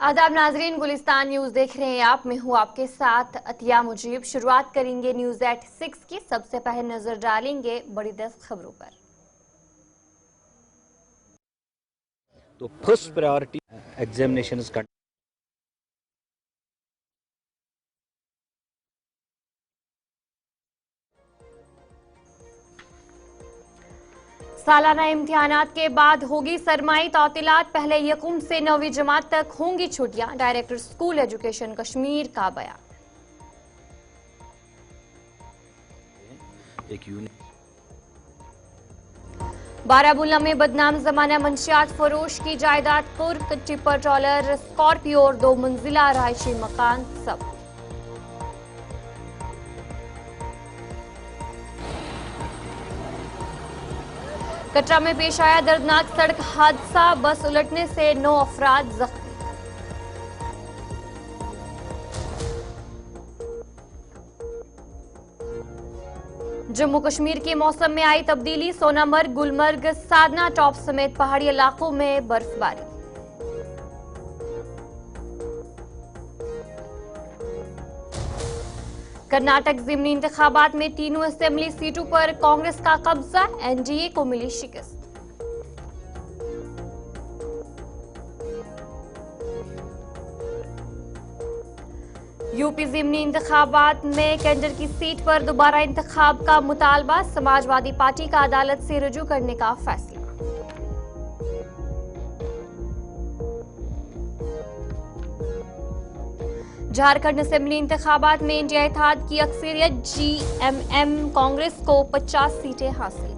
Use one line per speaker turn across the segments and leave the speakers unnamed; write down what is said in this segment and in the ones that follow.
आदाब नाजरीन, गुलिस्तान न्यूज देख रहे हैं आप। मैं हूं आपके साथ अतिया मुजीब। शुरुआत करेंगे न्यूज एट 6 की। सबसे पहले नजर डालेंगे बड़ी 10 खबरों पर।
तो फर्स्ट प्रायोरिटी एग्जामिनेशन इज
सालाना इम्तिहानात के बाद होगी सरमाई तातीलात। पहले यकूम से 9वीं जमात तक होंगी छुट्टियां। डायरेक्टर स्कूल एजुकेशन कश्मीर का बयान।
एक यूनिट
बारामूला में बदनाम जमाना मंशियात फरोश की जायदाद कुर्क। टिपर ट्रॉलर, स्कॉर्पियो और 2 मंजिला रहायशी मकान सब। कटरा में पेश आया दर्दनाक सड़क हादसा। बस उलटने से 9 अफराद जख्मी। जम्मू कश्मीर के मौसम में आई तब्दीली। सोनामर्ग, गुलमर्ग, साधना टॉप समेत पहाड़ी इलाकों में बर्फबारी। कर्नाटक ज़िमनी इंतखाबात में तीनों असेंबली सीटों पर कांग्रेस का कब्जा। एनडीए को मिली शिकस्त। यूपी ज़िमनी इंतखाबात में कैंडर की सीट पर दोबारा इंतखाब का मुतालबा। समाजवादी पार्टी का अदालत से रुजू करने का फैसला। झारखंड असेंबली इंतखाबात में इंडिया इत्तेहाद की अक्सरियत। जीएमएम कांग्रेस को 50 सीटें हासिल।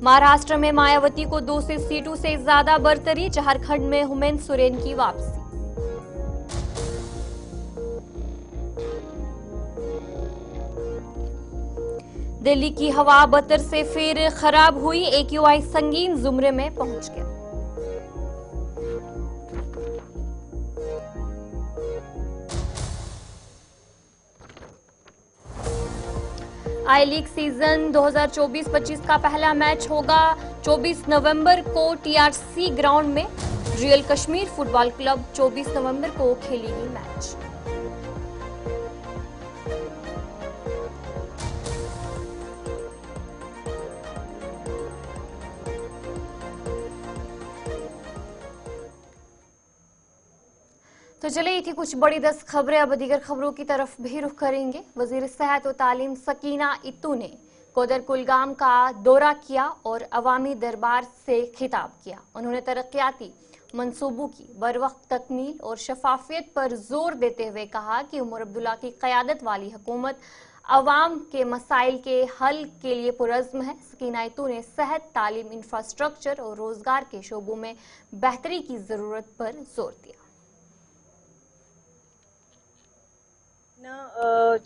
महाराष्ट्र में मायावती को 2 सीटों से ज्यादा बरतरी। झारखंड में हेमंत सोरेन की वापसी। दिल्ली की हवा बतर से फिर खराब हुई। AQI संगीन जुमरे में पहुंच गया। आई लीग सीजन 2024-25 का पहला मैच होगा 24 नवंबर को TRC ग्राउंड में। रियल कश्मीर फुटबॉल क्लब 24 नवंबर को खेलेगी मैच। तो चलिए, ये थी कुछ बड़ी 10 खबरें। अब दीगर खबरों की तरफ भी रुख करेंगे। वजीर सेहत और तालीम सकीना इत्तू ने कोदर कुलगाम का दौरा किया और अवामी दरबार से खिताब किया। उन्होंने तरक्याती मंसूबों की बरवक्त तकमील और शफाफियत पर जोर देते हुए कहा कि उमर अब्दुल्ला की क़यादत वाली हुकूमत अवाम के मसाइल के हल के लिए पुरज़्म है। सकीना इत्तू ने सेहत, तालीम, इंफ्रास्ट्रक्चर और रोजगार के शोबों में बेहतरी की जरूरत पर जोर दिया।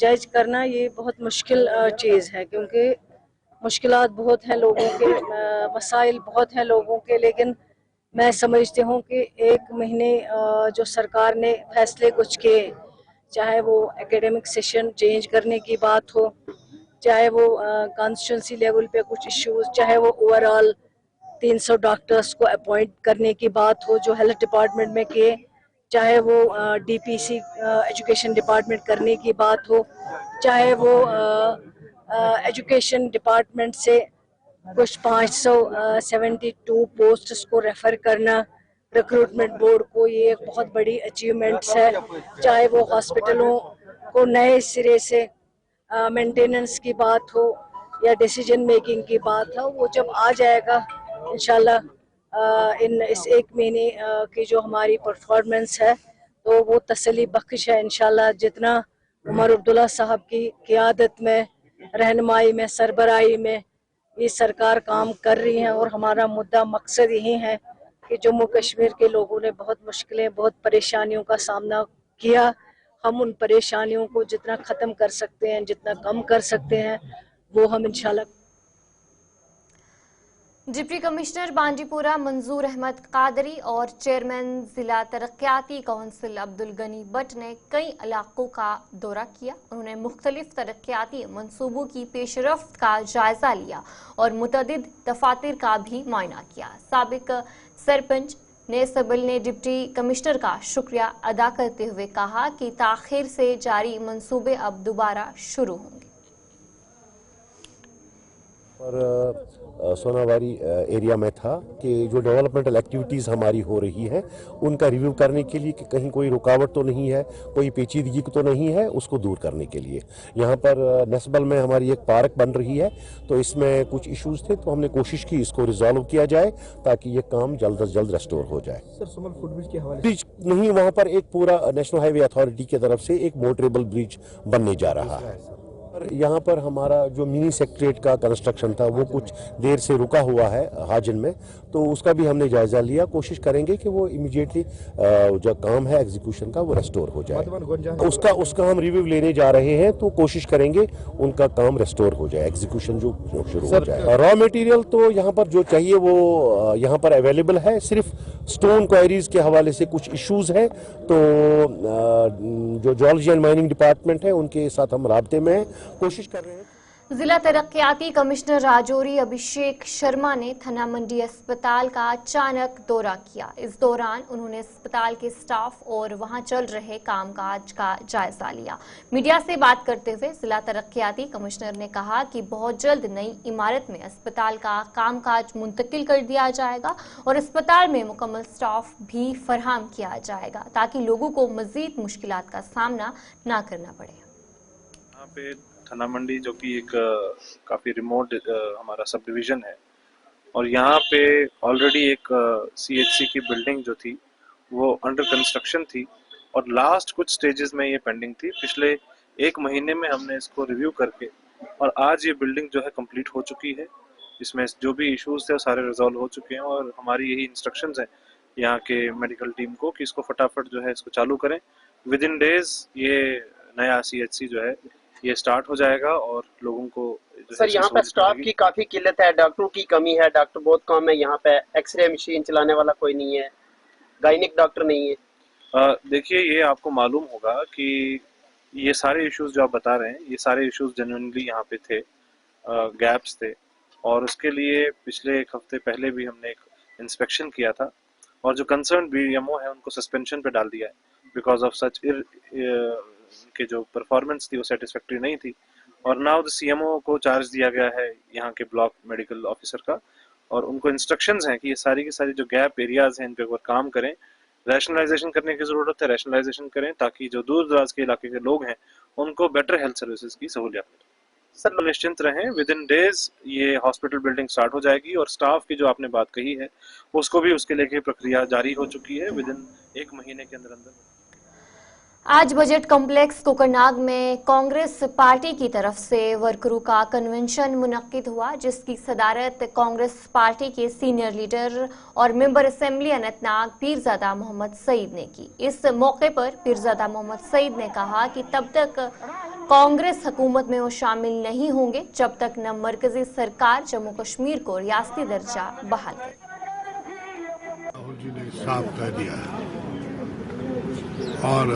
जज करना ये बहुत मुश्किल चीज़ है, क्योंकि मुश्किलात बहुत हैं लोगों के, मसाइल बहुत हैं लोगों के। लेकिन मैं समझती हूँ कि 1 महीने जो सरकार ने फैसले कुछ किए, चाहे वो एकेडमिक सेशन चेंज करने की बात हो, चाहे वो कॉन्स्टिट्यूंसी लेवल पे कुछ इश्यूज, चाहे वो ओवरऑल 300 डॉक्टर्स को अपॉइंट करने की बात हो जो हेल्थ डिपार्टमेंट में किए, चाहे वो DPC एजुकेशन डिपार्टमेंट करने की बात हो, चाहे वो एजुकेशन डिपार्टमेंट से कुछ 572 पोस्ट्स को रेफर करना रिक्रूटमेंट बोर्ड को, ये एक बहुत बड़ी अचीवमेंट्स है। चाहे वो हॉस्पिटलों को नए सिरे से मेंटेनेंस की बात हो या डिसीजन मेकिंग की बात हो, वो जब आ जाएगा इंशाल्लाह इस 1 महीने की जो हमारी परफॉर्मेंस है तो वो तसल्ली बख्श है इंशाल्लाह। जितना उमर अब्दुल्ला साहब की क़यादत में, रहनुमाई में, सरबराही में ये सरकार काम कर रही है और हमारा मुद्दा मकसद यही है कि जम्मू कश्मीर के लोगों ने बहुत मुश्किलें, बहुत परेशानियों का सामना किया। हम उन परेशानियों को जितना ख़त्म कर सकते हैं, जितना कम कर सकते हैं, वो हम इंशाल्लाह।
डिप्टी कमिश्नर बांडीपुरा मंजूर अहमद कादरी और चेयरमैन जिला तरक्याती काउंसिल अब्दुल गनी भट्ट ने कई इलाकों का दौरा किया। उन्होंने मुख्तलिफ तरक्याती मंसूबों की पेशरफ्त का जायजा लिया और मुतअद्दिद दफातर का भी मुआयना किया। साबिक सरपंच नेसबल ने डिप्टी कमिश्नर का शुक्रिया अदा करते हुए कहा कि ताखिर से जारी मंसूबे अब दोबारा शुरू होंगे।
और सोनावारी एरिया में था कि जो डेवलपमेंटल एक्टिविटीज़ हमारी हो रही है उनका रिव्यू करने के लिए कि कहीं कोई रुकावट तो नहीं है, कोई पेचीदगी तो नहीं है, उसको दूर करने के लिए। यहाँ पर नेसबल में हमारी एक पार्क बन रही है, तो इसमें कुछ इश्यूज थे, तो हमने कोशिश की इसको रिजॉल्व किया जाए ताकि ये काम जल्द अज जल्द रेस्टोर हो जाए।
सर, सुमन फुटब्रिज के हवाले
ब्रिज नहीं, वहाँ पर एक पूरा नेशनल हाईवे अथॉरिटी की तरफ से एक मोटरेबल ब्रिज बनने जा रहा है। यहाँ पर हमारा जो मिनी सेक्रेटरीट का कंस्ट्रक्शन था वो कुछ देर से रुका हुआ है हाजिन में, तो उसका भी हमने जायजा लिया। कोशिश करेंगे कि वो इमीडिएटली जो काम है एग्जीक्यूशन का वो रेस्टोर हो जाए। उसका हम रिव्यू लेने जा रहे हैं, तो कोशिश करेंगे उनका काम रेस्टोर हो जाए, एग्जीक्यूशन जो शुरू हो जाए। रॉ मटेरियल तो यहाँ पर जो चाहिए वो यहाँ पर अवेलेबल है। सिर्फ स्टोन क्वायरीज के हवाले से कुछ इश्यूज है, तो जो जियोलॉजी एंड माइनिंग डिपार्टमेंट है उनके साथ हम राब्ते में हैं, कोशिश कर रहे हैं।
जिला तरक्याती कमिश्नर राजौरी अभिषेक शर्मा ने थना मंडी अस्पताल का अचानक दौरा किया। इस दौरान उन्होंने अस्पताल के स्टाफ और वहां चल रहे कामकाज का जायजा लिया। मीडिया से बात करते हुए जिला तरक्याती कमिश्नर ने कहा कि बहुत जल्द नई इमारत में अस्पताल का कामकाज मुंतकिल कर दिया जाएगा और अस्पताल में मुकम्मल स्टाफ भी फराहम किया जाएगा ताकि लोगों को मजीद मुश्किलात का सामना न करना पड़े।
यहाँ पे थना मंडी जो कि एक काफ़ी रिमोट हमारा सब डिवीज़न है, और यहाँ पे ऑलरेडी एक CHC की बिल्डिंग जो थी वो अंडर कंस्ट्रक्शन थी और लास्ट कुछ स्टेजेस में ये पेंडिंग थी। पिछले 1 महीने में हमने इसको रिव्यू करके और आज ये बिल्डिंग जो है कंप्लीट हो चुकी है। इसमें जो भी इश्यूज थे वो सारे रिजॉल्व हो चुके हैं और हमारी यही इंस्ट्रक्शंस हैं यहाँ के मेडिकल टीम को कि इसको फटाफट जो है इसको चालू करें। विद इन डेज ये नया CHC जो है ये स्टार्ट हो जाएगा और लोगों को
सर यहाँ पे स्टाफ की काफी किल्लत है, डॉक्टरों की कमी है, डॉक्टर बहुत कम है यहाँ पे। एक्सरे मशीन चलाने वाला कोई नहीं है, गायनिक डॉक्टर नहीं है।
देखिए, ये आपको मालूम होगा कि ये सारे इश्यूज जो आप बता रहे हैं ये सारे इश्यूज जेन्युइनली यहाँ पे थे, गैप्स थे, और उसके लिए पिछले 1 हफ्ते पहले भी हमने एक इंस्पेक्शन किया था और जो कंसर्न BMO है उनको सस्पेंशन पे डाल दिया है बिकॉज ऑफ सच के जो परफॉर्मेंस थी वो सेटिस्फैक्टरी नहीं थी। और नाउ द CMO को चार्ज दिया गया है यहाँ के ब्लॉक मेडिकल ऑफिसर का, और उनको इंस्ट्रक्शंस हैं कि ये सारी की सारी जो गैप एरियाज हैं इन पे काम करें। रैशनलाइजेशन करने की ज़रूरत है, रैशनलाइजेशन करें ताकि जो दूर दराज के इलाके के लोग हैं उनको बेटर हेल्थ सर्विसेज की सहूलियत मिले। सर निश्चिंत रहें, विद इन डेज ये हॉस्पिटल बिल्डिंग स्टार्ट हो जाएगी और स्टाफ की जो आपने बात कही है उसको भी उसके लेके प्रक्रिया जारी हो चुकी है। विद इन 1 महीने के अंदर अंदर
आज बजट कॉम्प्लेक्स कोकरनाग में कांग्रेस पार्टी की तरफ से वर्करों का कन्वेंशन मुनक्किद हुआ, जिसकी सदारत कांग्रेस पार्टी के सीनियर लीडर और मेंबर असेंबली अनंतनाग पीरजादा मोहम्मद सईद ने की। इस मौके पर पीरजादा मोहम्मद सईद ने कहा कि तब तक कांग्रेस हुकूमत में वो शामिल नहीं होंगे जब तक न मरकजी सरकार जम्मू कश्मीर को रियासती दर्जा बहाल करे।
राहुल जी ने साफ कह दिया और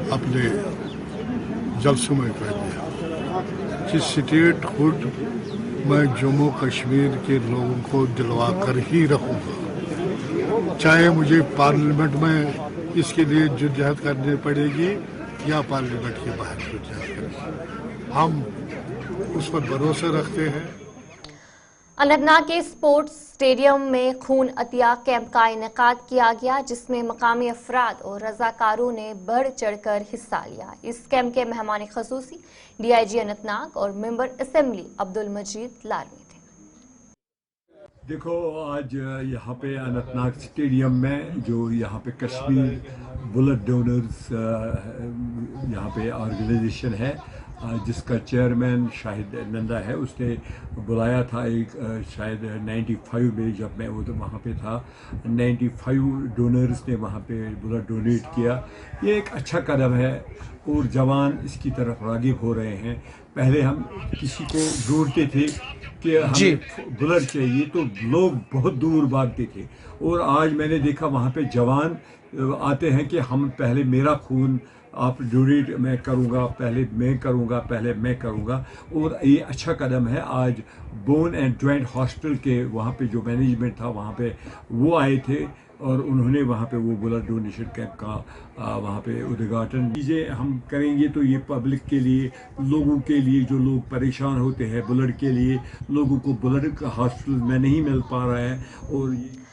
अपने जलसों में कह दिया कि स्टेट हुड मैं जम्मू कश्मीर के लोगों को दिलवा कर ही रहूँगा, चाहे मुझे पार्लियामेंट में इसके लिए जद्दोजहद करनी पड़ेगी या पार्लियामेंट के बाहर जद्दोजहद करेगी। हम उस पर भरोसा रखते हैं।
अनंतनाग के स्पोर्ट्स स्टेडियम में खून अतिया कैंप का इनेकाद किया गया, जिसमें मकामी अफराद और रजाकारों ने बढ़ चढ़कर हिस्सा लिया। इस कैंप के मेहमान खसूसी DIG अनंतनाग और मेंबर असेंबली अब्दुल मजीद लालमी थे।
देखो, आज यहाँ पे अनंतनाग स्टेडियम में जो यहाँ पे कश्मीर ब्लड डोनर्स यहाँ पे ऑर्गेनाइजेशन है जिसका चेयरमैन शाहिद नंदा है, उसने बुलाया था एक शायद 95 में, जब मैं वहाँ पे था 95 डोनर्स ने वहाँ पे ब्लड डोनेट किया। ये एक अच्छा कदम है और जवान इसकी तरफ राग़िब हो रहे हैं। पहले हम किसी को ढूंढते थे कि हमें ब्लड चाहिए तो लोग बहुत दूर भागते थे, और आज मैंने देखा वहाँ पे जवान आते हैं कि हम पहले मेरा खून आप डोनेट मैं करूँगा, पहले मैं करूँगा। और ये अच्छा कदम है। आज बोन एंड जॉइंट हॉस्पिटल के वहाँ पे जो मैनेजमेंट था वहाँ पे वो आए थे और उन्होंने वहाँ पे वो ब्लड डोनेशन कैंप का वहाँ पे उद्घाटन। चीज़ें हम करेंगे तो ये पब्लिक के लिए, लोगों के लिए, जो लोग परेशान होते हैं ब्लड के लिए, लोगों को ब्लड हॉस्पिटल में नहीं मिल पा रहा है। और ये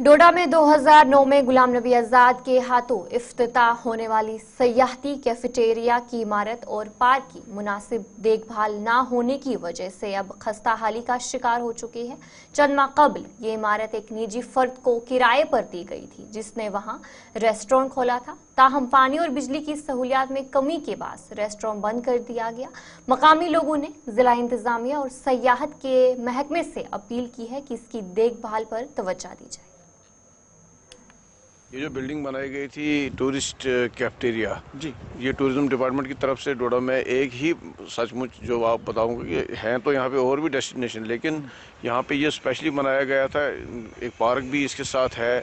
डोडा में 2009 में गुलाम नबी आजाद के हाथों इफ्तिताह होने वाली सयाहती कैफेटेरिया की इमारत और पार्क की मुनासिब देखभाल ना होने की वजह से अब खस्ताहाली का शिकार हो चुकी है। चंद माह कबल ये इमारत एक निजी फर्द को किराए पर दी गई थी, जिसने वहां रेस्टोरेंट खोला था। ताहम पानी और बिजली की सहूलियात में कमी के बाद रेस्टोरेंट बंद कर दिया गया। मकामी लोगों ने जिला इंतजामिया और सयाहत के महकमे से अपील की है कि इसकी देखभाल पर तवज्जो दी जाए।
ये जो बिल्डिंग बनाई गई थी टूरिस्ट कैफेटेरिया जी, ये टूरिज्म डिपार्टमेंट की तरफ से डोडा में एक ही सचमुच जो आप बताऊंगा कि हैं तो यहाँ पे और भी डेस्टिनेशन, लेकिन यहाँ पे ये स्पेशली बनाया गया था। एक पार्क भी इसके साथ है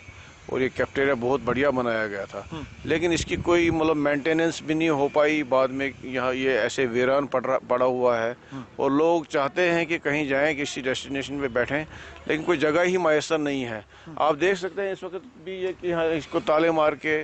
और ये कैफेटेरिया बहुत बढ़िया बनाया गया था, लेकिन इसकी कोई मतलब मेंटेनेंस भी नहीं हो पाई। बाद में यहाँ ये ऐसे वीरान पड़ा हुआ है और लोग चाहते हैं कि कहीं जाएं, किसी डेस्टिनेशन पे बैठें, लेकिन कोई जगह ही मैसर नहीं है। आप देख सकते हैं इस वक्त भी ये कि यहाँ इसको ताले मार के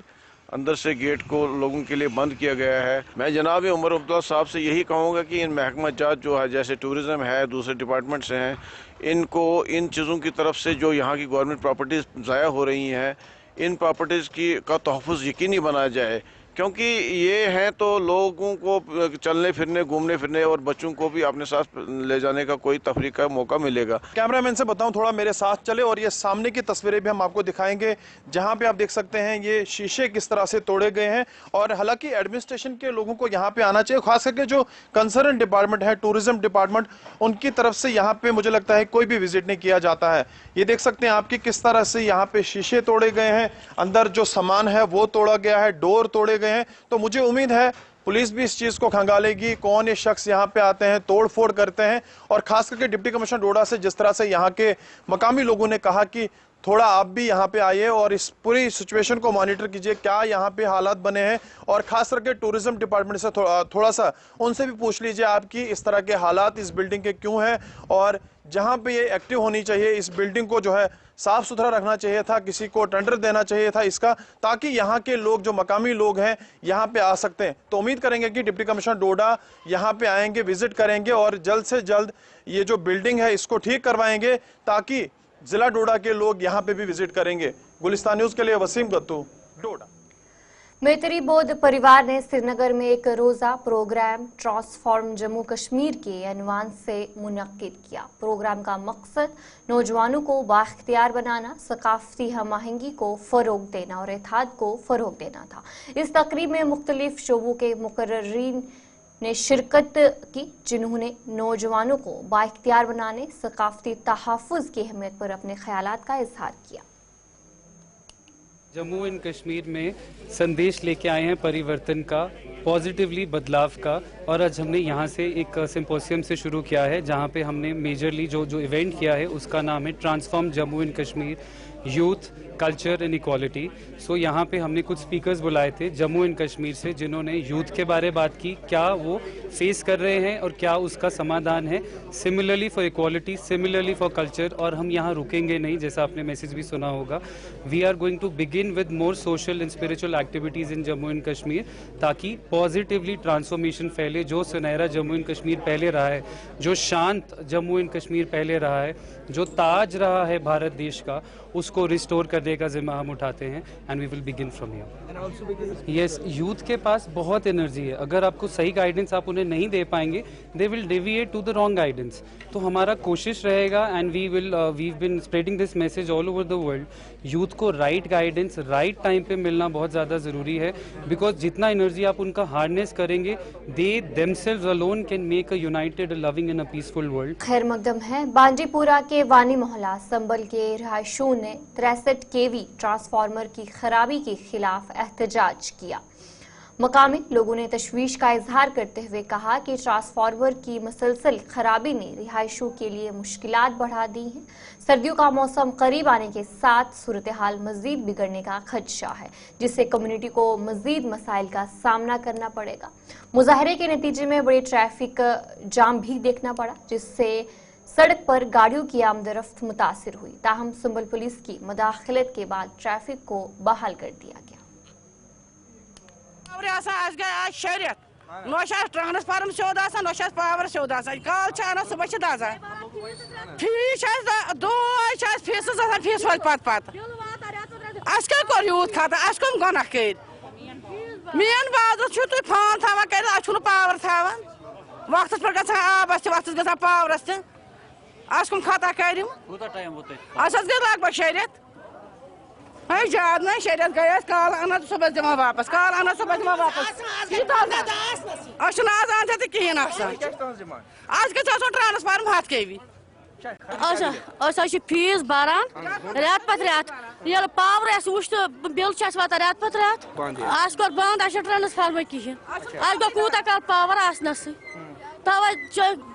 अंदर से गेट को लोगों के लिए बंद किया गया है। मैं जनाब उमर अब्दुल्ला साहब से यही कहूँगा कि इन महकमा जात जो है, जैसे टूरिज़्म है, दूसरे डिपार्टमेंट्स हैं, इनको इन चीज़ों की तरफ से जो यहाँ की गवर्नमेंट प्रॉपर्टीज़ ज़ाया हो रही हैं, इन प्रॉपर्टीज़ का तहफ़्फ़ुज़ यकीनी बनाया जाए, क्योंकि ये हैं तो लोगों को चलने फिरने, घूमने फिरने और बच्चों को भी अपने साथ ले जाने का कोई तफरीक का मौका मिलेगा।
कैमरामैन से बताऊं थोड़ा मेरे साथ चले और ये सामने की तस्वीरें भी हम आपको दिखाएंगे, जहां पे आप देख सकते हैं ये शीशे किस तरह से तोड़े गए हैं। और हालांकि एडमिनिस्ट्रेशन के लोगों को यहाँ पे आना चाहिए, खास करके जो कंसर्न डिपार्टमेंट है, टूरिज्म डिपार्टमेंट, उनकी तरफ से यहाँ पे मुझे लगता है कोई भी विजिट नहीं किया जाता है। ये देख सकते हैं आपकी किस तरह से यहाँ पे शीशे तोड़े गए हैं, अंदर जो सामान है वो तोड़ा गया है, डोर तोड़े गए हैं। तो मुझे उम्मीद है पुलिस भी इस चीज को खंगालेगी, कौन ये शख्स यहाँ पे आते हैं, तोड़ फोड़ करते हैं। और खास करके डिप्टी कमिश्नर डोडा से जिस तरह से यहाँ के मकामी लोगों ने कहा कि थोड़ा आप भी यहाँ पे आइए और इस पूरी सिचुएशन को मॉनिटर कीजिए, क्या यहाँ पे हालात बने हैं, और खास करके टूरिज्म डिपार्टमेंट से थोड़ा सा उनसे भी पूछ लीजिए आपकी इस तरह के हालात इस बिल्डिंग के क्यों हैं, और जहाँ पे ये एक्टिव होनी चाहिए, इस बिल्डिंग को जो है साफ सुथरा रखना चाहिए था, किसी को टेंडर देना चाहिए था इसका, ताकि यहाँ के लोग जो मकामी लोग हैं यहाँ पे आ सकते हैं। तो उम्मीद करेंगे कि डिप्टी कमिश्नर डोडा यहाँ पे आएंगे, विजिट करेंगे और जल्द से जल्द ये जो बिल्डिंग है इसको ठीक करवाएंगे, ताकि जिला डोडा के लोग यहाँ पे भी विजिट करेंगे। गुलिस्तान न्यूज के लिए वसीम गत्तू, डोडा।
मेतरी बौद्ध परिवार ने श्रीनगर में एक रोजा प्रोग्राम ट्रांसफॉर्म जम्मू कश्मीर के अनवान से मुनक्किद किया। प्रोग्राम का मकसद नौजवानों को बाख्तियार बनाना, सकाफती हम आहंगी को फरोग देना और इत्तेहाद को फरोग देना था। इस तकरीब में मुख्तलिफ शोबों के मुकर्ररीन ने शिरकत की, जिन्होंने नौजवानों को बाख्तियार बनाने, सकाफती तहफ़्फ़ुज़ की अहमियत पर अपने ख्यालात का इजहार किया।
जम्मू एंड कश्मीर में संदेश लेके आए हैं परिवर्तन का, पॉजिटिवली बदलाव का, और आज हमने यहाँ से एक सिंपोसियम से शुरू किया है, जहाँ पे हमने मेजरली जो इवेंट किया है उसका नाम है transform Jammu and Kashmir youth culture and equality. So यहाँ पे हमने कुछ स्पीकर्स बुलाए थे जम्मू एंड कश्मीर से, जिन्होंने यूथ के बारे बात की, क्या वो फेस कर रहे हैं और क्या उसका समाधान है। Similarly for equality, similarly for culture. और हम यहाँ रुकेंगे नहीं, जैसा आपने मैसेज भी सुना होगा। We are going to begin with more social and spiritual activities in Jammu and Kashmir, ताकि पॉजिटिवली ट्रांसफॉर्मेशन फैले। जो सुनहरा जम्मू एंड कश्मीर पहले रहा है, जो शांत जम्मू एंड कश्मीर पहले रहा है, जो ताज रहा है भारत देश का, उसको रिस्टोर करने का जिम्मा हम उठाते हैं and we will begin from here. Yes, youth के पास बहुत एनर्जी है, अगर आपको सही गाइडेंस आप उन्हें नहीं दे पाएंगे they will deviate to the wrong guidance. तो हमारा कोशिश रहेगा and we been spreading this message all over the world, youth को राइट गाइडेंस राइट टाइम पे मिलना बहुत ज़्यादा ज़रूरी है, बिकॉज जितना एनर्जी आप उनका हार्नेस करेंगे they themselves alone can make a United, loving and a peaceful world.
खैर मकदम है बांडीपुरा के वानी मोहल्ला संबल के रहायशियों ने 63 केवी ट्रांसफार्मर की खराबी के खिलाफ एहतजाज किया। मकामी लोगों ने तशवीश का इजहार करते हुए कहा कि ट्रांसफार्मर की मुसलसल खराबी ने रिहायशियों के लिए मुश्किलात बढ़ा दी हैं। सर्दियों का मौसम करीब आने के साथ सूरत हाल मजीद बिगड़ने का खदशा है, जिससे कम्युनिटी को मजीद मसाइल का सामना करना पड़ेगा। मुजाहरे के नतीजे में बड़े ट्रैफिक जाम भी देखना पड़ा, जिससे सड़क पर गाड़ियों की आमदरफ्त मुतासिर हुई। ताहम संबल पुलिस की मुदाखलत के बाद ट्रैफिक को बहाल कर दिया गया।
ट्रांसफार्म सेद नो पावर सेद कल सुबह दजान फीस फीस फीस पत क्या कोर यूत खत कम गुना कर मेन बाज तुम फोन थवान कर पावर थवान वक्त पे ग आबस वक्त ग पावरस कम खता कर गई लगभग 6 रेत ज्यादा नहीं 6 रेत गए कल अना सुबह दिमा वापस कल अना सुबह दिमा वापस आज आन कहें आज गो ट्रांसफार्म 7 केवी फीस बरान रेत पत रेत ये पावर वो तो बिल वातान रेत पत रेत कोर बंद ट्रांसफार्मर कहें गो कूत कल पावर आसनस तवे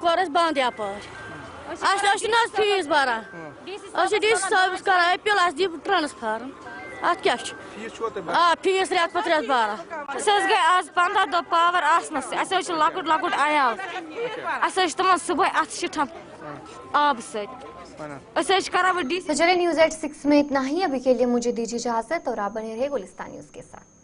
कोर बंद यपार फीस बरान डी साहब कर अपील दी ट्रांसफार्म अत क्या फीस रेत पत रेत बरान गई आज 15 दो पावर आसनस लकुट लकुट आयाल तम सुबह अत शिठन आब से
चलिए न्यूज़ 8 6 में इतना ही। अभी के लिए मुझे दीजिए इजाजत और आप बने रहे गुलिस्तान न्यूज़ के साथ।